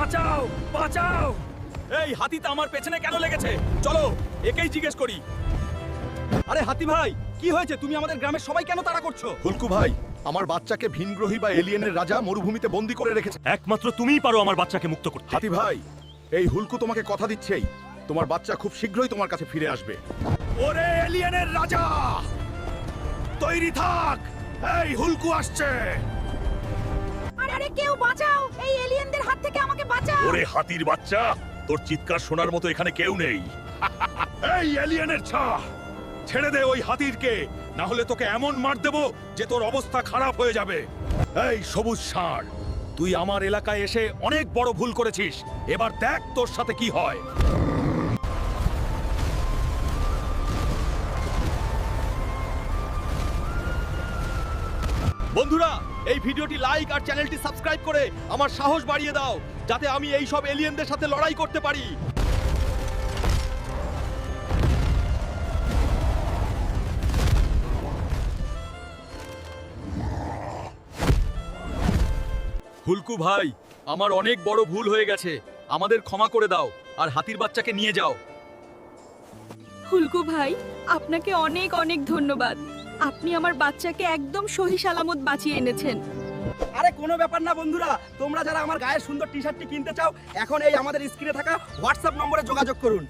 বাঁচাও বাঁচাও! এই হাতিটা আমার পেছনে কেন লেগেছে? চলো একেই জিজ্ঞেস করি। আরে হাতি ভাই, কি হয়েছে? তুমি আমাদের গ্রামের সবাই কেন তাড়া করছো? হুলকু ভাই, আমার বাচ্চাকে ভিনগ্রহী বা এলিয়েনের রাজা মরুভূমিতে বন্দী করে রেখেছে। একমাত্র তুমিই পারো আমার বাচ্চাকে মুক্ত করতে। হাতি ভাই, এই হুলকু তোমাকে কথা দিচ্ছেই, তোমার বাচ্চা খুব শীঘ্রই তোমার কাছে ফিরে আসবে। ওরে এলিয়েনের রাজা, তৈরি থাক, এই হুলকু আসছে। আরে আরে কেউ বাঁচাও, এই এলিয়েনদের হাত থেকে আমাকে বাঁচাও। ওরে হাতির বাচ্চা, তোর চিৎকার শোনার মতো এখানে কেউ নেই। এই এলিয়েনের ছা, ছেড়ে দে ওই হাতিরকে, না হলে তোকে এমন মার দেব যে তোর অবস্থা খারাপ হয়ে যাবে। এই সবুজ ষাঁড়, তুই আমার এলাকায় এসে অনেক বড় ভুল করেছিস, এবার দেখ তোর সাথে কি হয়। বন্ধুরা, এই ভিডিওটি লাইক আর চ্যানেলটি সাবস্ক্রাইব করে আমার সাহস বাড়িয়ে দাও, যাতে আমি এই সব এলিয়েনদের সাথে লড়াই করতে পারি। হুলকু ভাই, আমার অনেক বড় ভুল হয়ে গেছে, আমাদের ক্ষমা করে দাও আর হাতির বাচ্চাকে নিয়ে যাও। হুলকু ভাই, আপনাকে অনেক অনেক ধন্যবাদ। আপনি আমার বাচ্চাকে একদম সহি সালামত বাঁচিয়ে এনেছেন। আরে কোনো ব্যাপার না বন্ধুরা, তোমরা যারা আমার গায়ের সুন্দর টি-শার্টটি কিনতে চাও, এখন এই আমাদের স্ক্রিনে থাকা হোয়াটসঅ্যাপ নম্বরে যোগাযোগ করুন।